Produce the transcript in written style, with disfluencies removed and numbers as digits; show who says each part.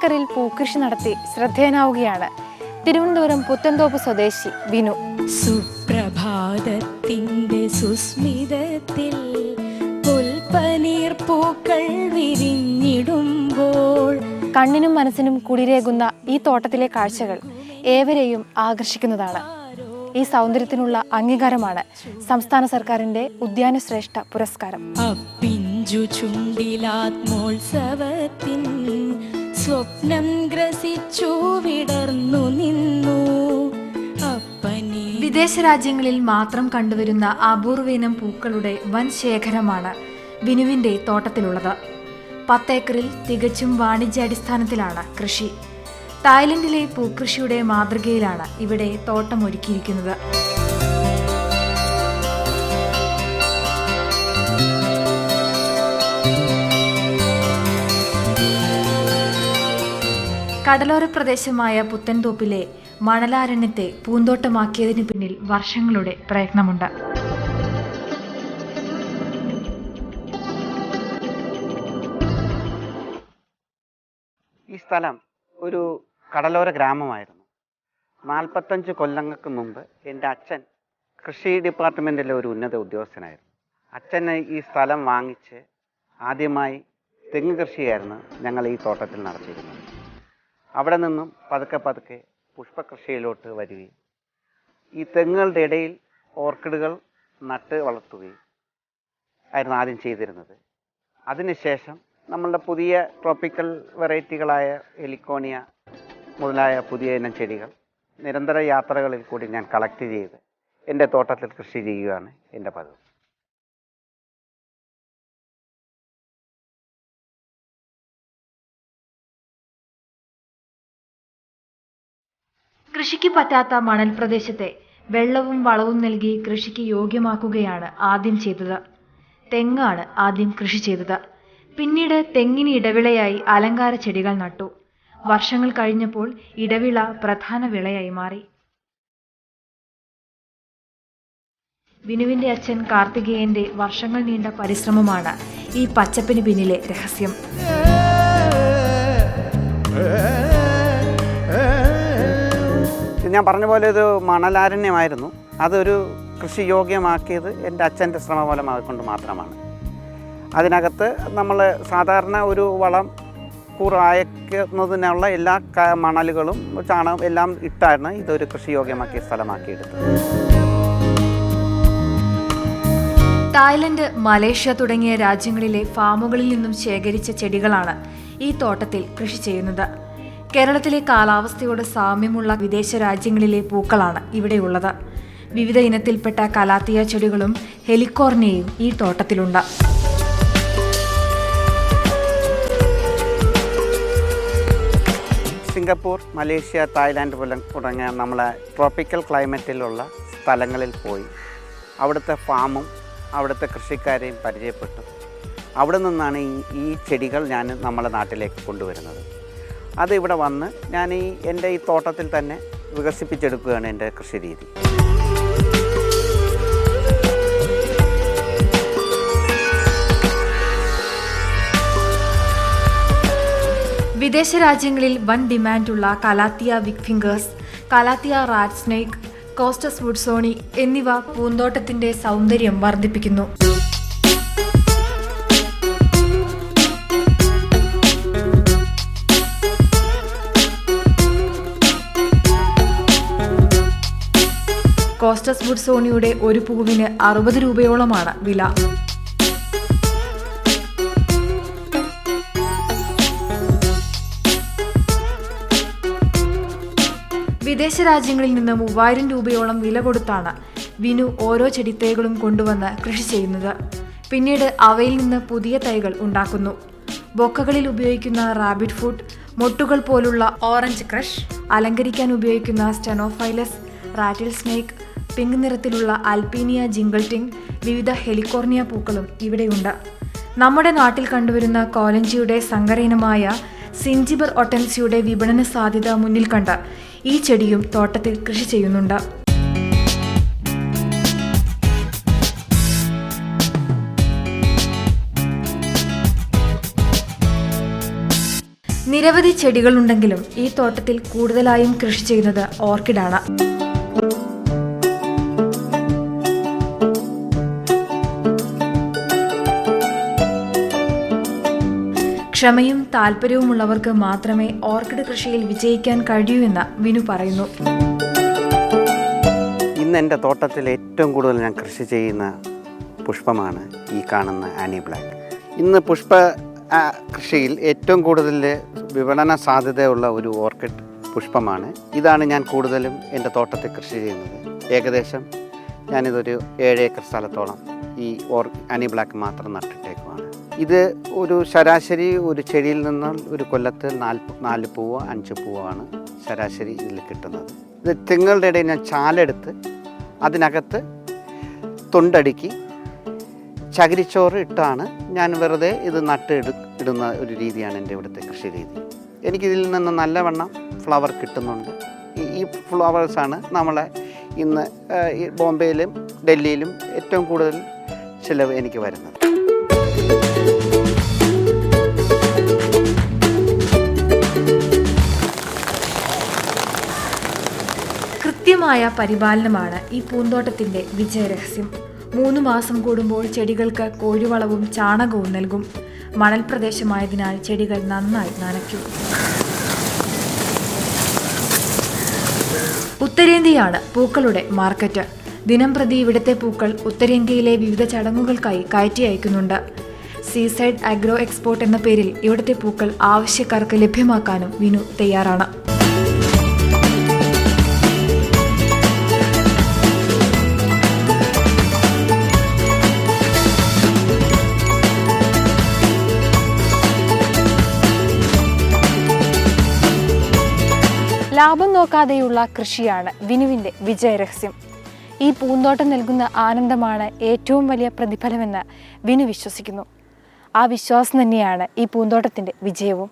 Speaker 1: ഏക്കറിൽ പൂക്കൃഷി നടത്തി ശ്രദ്ധേയനാവുകയാണ് തിരുവനന്തപുരം പുത്തൻതോപ്പ് സ്വദേശി വിനു.
Speaker 2: സുപ്രഭാതത്തിന്റെ സുസ്മിതത്തിൽ പുൽപ്പനീർ പൂക്കൾ വിരിഞ്ഞിടുമ്പോൾ
Speaker 1: കണ്ണിനും മനസ്സിനും കുളിരേകുന്ന ഈ തോട്ടത്തിലെ കാഴ്ചകൾ ഏവരെയും ആകർഷിക്കുന്നതാണ്. ഈ സൗന്ദര്യത്തിനുള്ള അംഗീകാരമാണ് സംസ്ഥാന സർക്കാരിന്റെ ഉദ്യാനശ്രേഷ്ഠ പുരസ്കാരം.
Speaker 2: അപ്പിഞ്ചു ചുണ്ടിലാത്മോത്സവത്തിൻ സ്വപ്നം ഗ്രസിച്ചു വിടർന്നു നിന്നു.
Speaker 1: വിദേശ രാജ്യങ്ങളിൽ മാത്രം കണ്ടുവരുന്ന അപൂർവയിനം പൂക്കളുടെ വൻ ശേഖരമാണ് വിനുവിന്റെ തോട്ടത്തിലുള്ളത്. 10 ഏക്കറിൽ തികച്ചും വാണിജ്യാടിസ്ഥാനത്തിലാണ് കൃഷി. തായ്ലൻഡിലെ പൂക്കൃഷിയുടെ മാതൃകയിലാണ് ഇവിടെ തോട്ടം ഒരുക്കിയിരിക്കുന്നത്. കടലോര പ്രദേശമായ പുത്തൻതോപ്പിലെ മണലാരണ്യത്തെ പൂന്തോട്ടമാക്കിയതിനു പിന്നിൽ വർഷങ്ങളുടെ പ്രയത്നമുണ്ട്.
Speaker 3: ഈ സ്ഥലം ഒരു കടലോര ഗ്രാമമായിരുന്നു. 45 കൊല്ലങ്ങൾക്ക് മുമ്പ് എൻ്റെ അച്ഛൻ കൃഷി ഡിപ്പാർട്ട്മെൻറ്റിലെ ഒരു ഉന്നത ഉദ്യോഗസ്ഥനായിരുന്നു. അച്ഛന് ഈ സ്ഥലം വാങ്ങിച്ച് ആദ്യമായി തെങ്ങ് കൃഷിയായിരുന്നു ഞങ്ങൾ ഈ തോട്ടത്തിൽ നടത്തിയിരുന്നത്. അവിടെ നിന്നും പതുക്കെ പതുക്കെ പുഷ്പകൃഷിയിലോട്ട് വരികയും ഈ തെങ്ങുകളുടെ ഇടയിൽ ഓർക്കിഡുകൾ നട്ട് വളർത്തുകയും ആയിരുന്നു ആദ്യം ചെയ്തിരുന്നത്. അതിനുശേഷം നമ്മളുടെ പുതിയ ട്രോപ്പിക്കൽ വെറൈറ്റികളായ ഹെലിക്കോണിയ മുതലായ പുതിയ ഇനം ചെടികൾ നിരന്തര യാത്രകളിൽ കൂടി ഞാൻ കളക്ട് ചെയ്ത് എൻ്റെ തോട്ടത്തിൽ കൃഷി ചെയ്യുകയാണ് എൻ്റെ പതിവ്.
Speaker 1: കൃഷിക്ക് പറ്റാത്ത മണൽ പ്രദേശത്തെ വെള്ളവും വളവും നൽകി കൃഷിക്ക് യോഗ്യമാക്കുകയാണ് ആദ്യം ചെയ്തത്. തെങ്ങാണ് ആദ്യം കൃഷി ചെയ്തത്. പിന്നീട് തെങ്ങിന് ഇടവിളയായി അലങ്കാര ചെടികൾ നട്ടു. വർഷങ്ങൾ കഴിഞ്ഞപ്പോൾ ഇടവിള പ്രധാന വിളയായി മാറി. വിനുവിന്റെ അച്ഛൻ കാർത്തികേയന്റെ വർഷങ്ങൾ നീണ്ട പരിശ്രമമാണ് ഈ പച്ചപ്പിന് പിന്നിലെ രഹസ്യം.
Speaker 3: ഞാൻ പറഞ്ഞ പോലെ ഇത് മണലാരണ്യമായിരുന്നു. അതൊരു കൃഷി യോഗ്യമാക്കിയത് എൻ്റെ അച്ഛൻ്റെ ശ്രമഫലമാകൊണ്ട് മാത്രമാണ്. അതിനകത്ത് നമ്മൾ സാധാരണ ഒരു വളം അയക്കുന്നതിനുള്ള എല്ലാ മണലുകളും ചാണകം എല്ലാം ഇട്ടാണ് ഇതൊരു കൃഷി യോഗ്യമാക്കിയ സ്ഥലമാക്കിയെടുത്തത്.
Speaker 1: തായ്ലൻഡ്, മലേഷ്യ തുടങ്ങിയ രാജ്യങ്ങളിലെ ഫാമുകളിൽ നിന്നും ശേഖരിച്ച ചെടികളാണ് ഈ തോട്ടത്തിൽ കൃഷി ചെയ്യുന്നത്. കേരളത്തിലെ കാലാവസ്ഥയോട് സാമ്യമുള്ള വിദേശ രാജ്യങ്ങളിലെ പൂക്കളാണ് ഇവിടെയുള്ളത്. വിവിധ ഇനത്തിൽപ്പെട്ട കലാത്തിയ ചെടികളും ഹെലിക്കോർണിയയും ഈ തോട്ടത്തിലുണ്ട്.
Speaker 3: സിംഗപ്പൂർ, മലേഷ്യ, തായ്ലാൻഡ് തുടങ്ങിയ നമ്മളെ ട്രോപ്പിക്കൽ ക്ലൈമറ്റിലുള്ള സ്ഥലങ്ങളിൽ പോയി അവിടുത്തെ ഫാമും അവിടുത്തെ കൃഷിക്കാരെയും പരിചയപ്പെട്ടു. അവിടെ നിന്നാണ് ഈ ചെടികൾ ഞാൻ നമ്മളെ നാട്ടിലേക്ക് കൊണ്ടുവരുന്നത്. അത് ഇവിടെ വന്ന് ഞാൻ എൻ്റെ ഈ തോട്ടത്തിൽ തന്നെ വികസിപ്പിച്ചെടുക്കുകയാണ് എൻ്റെ കൃഷി രീതി.
Speaker 1: വിദേശ രാജ്യങ്ങളിൽ വൻ ഡിമാൻഡുള്ള calathea wig fingers, calathea rat snake, costus വുഡ്സോണി എന്നിവ പൂന്തോട്ടത്തിന്റെ സൗന്ദര്യം വർദ്ധിപ്പിക്കുന്നു. കോസ്റ്റസ് വുഡ്സോണിയുടെ ഒരു പൂവിന് 60 രൂപയോളമാണ് വില. വിദേശ രാജ്യങ്ങളിൽ നിന്ന് 3000 രൂപയോളം വില കൊടുത്താണ് വിനു ഓരോ ചെടിത്തൈകളും കൊണ്ടുവന്ന് കൃഷി ചെയ്യുന്നത്. പിന്നീട് അവയിൽ നിന്ന് പുതിയ തൈകൾ ഉണ്ടാക്കുന്നു. ബൊക്കകളിൽ ഉപയോഗിക്കുന്ന റാബിറ്റ് ഫുഡ്, മൊട്ടുകൾ പോലുള്ള ഓറഞ്ച് ക്രഷ്, അലങ്കരിക്കാൻ ഉപയോഗിക്കുന്ന സ്റ്റെനോഫൈലസ്, റാറ്റിൽ സ്നേക്ക്, പിങ്ക് നിറത്തിലുള്ള അൽപീനിയ ജിംഗിൾട്ടിംഗ്, വിവിധ ഹെലിക്കോർണിയ പൂക്കളും ഇവിടെയുണ്ട്. നമ്മുടെ നാട്ടിൽ കണ്ടുവരുന്ന കോലഞ്ചിയുടെ സങ്കരയിനമായ സിഞ്ചിബർ ഒട്ടൻസിയുടെ വിപണന സാധ്യത മുന്നിൽ കണ്ട് ഈ ചെടിയും തോട്ടത്തിൽ കൃഷി ചെയ്യുന്നുണ്ട്. നിരവധി ചെടികളുണ്ടെങ്കിലും ഈ തോട്ടത്തിൽ കൂടുതലായും കൃഷി ചെയ്യുന്നത് ഓർക്കിഡാണ്. ക്ഷമയും താല്പര്യവുമുള്ളവർക്ക് മാത്രമേ ഓർക്കിഡ് കൃഷിയിൽ വിജയിക്കാൻ കഴിയൂ എന്ന് വിനു പറയുന്നു.
Speaker 3: ഇന്ന് എൻ്റെ തോട്ടത്തിൽ ഏറ്റവും കൂടുതൽ ഞാൻ കൃഷി ചെയ്യുന്ന പുഷ്പമാണ് ഈ കാണുന്ന ആനി ബ്ലാക്ക്. ഇന്ന് പുഷ്പ കൃഷിയിൽ ഏറ്റവും കൂടുതൽ വിപണന സാധ്യതയുള്ള ഒരു ഓർക്കിഡ് പുഷ്പമാണ്. ഇതാണ് ഞാൻ കൂടുതലും എൻ്റെ തോട്ടത്തിൽ കൃഷി ചെയ്യുന്നത്. ഏകദേശം ഞാനിതൊരു 7 ഏക്കർ സ്ഥലത്തോളം ഈ ആനി ബ്ലാക്ക് മാത്രം നട്ടിട്ടേക്കുവാണ്. ഇത് ഒരു ശരാശരി ഒരു ചെടിയിൽ നിന്ന് ഒരു കൊല്ലത്ത് 4 പൂവോ 5 പൂവോ ആണ് ശരാശരി ഇതിൽ കിട്ടുന്നത്. ഇത് തെങ്ങുകളുടെ ഇടയിൽ ഞാൻ ചാലെടുത്ത് അതിനകത്ത് തൊണ്ടടുക്കി ചകിരിച്ചോറ് ഇട്ടാണ് ഞാൻ വെറുതെ ഇത് ഇടുന്ന ഒരു രീതിയാണ് എൻ്റെ ഇവിടുത്തെ കൃഷി രീതി. എനിക്കിതിൽ നിന്ന് നല്ലവണ്ണം ഫ്ലവർ കിട്ടുന്നുണ്ട്. ഈ ഫ്ലവേഴ്സാണ് നമ്മളെ ഇന്ന് ബോംബെയിലും ഡൽഹിയിലും ഏറ്റവും കൂടുതൽ ചിലവ് എനിക്ക് വരുന്നത്.
Speaker 1: കൃത്യമായ പരിപാലനമാണ് ഈ പൂന്തോട്ടത്തിന്റെ വിജയരഹസ്യം. 3 മാസം കൂടുമ്പോൾ ചെടികൾക്ക് കോഴിവളവും ചാണകവും നൽകും. മണൽ പ്രദേശമായതിനാൽ ചെടികൾ നന്നായി നനയ്ക്കും. ഉത്തരേന്ത്യയാണ് പൂക്കളുടെ മാർക്കറ്റ്. ദിനംപ്രതി ഇവിടുത്തെ പൂക്കൾ ഉത്തരേന്ത്യയിലെ വിവിധ ചടങ്ങുകൾക്കായി കയറ്റി അയക്കുന്നുണ്ട്. സീസൈഡ് അഗ്രോ എക്സ്പോർട്ട് എന്ന പേരിൽ ഇവിടുത്തെ പൂക്കൾ ആവശ്യക്കാർക്ക് ലഭ്യമാക്കാനും വിനു തയ്യാറാണ്. ലാഭം നോക്കാതെയുള്ള കൃഷിയാണ് വിനുവിൻ്റെ വിജയരഹസ്യം. ഈ പൂന്തോട്ടം നൽകുന്ന ആനന്ദമാണ് ഏറ്റവും വലിയ പ്രതിഫലമെന്ന് വിനു വിശ്വസിക്കുന്നു. ആ വിശ്വാസം തന്നെയാണ് ഈ പൂന്തോട്ടത്തിൻ്റെ വിജയവും.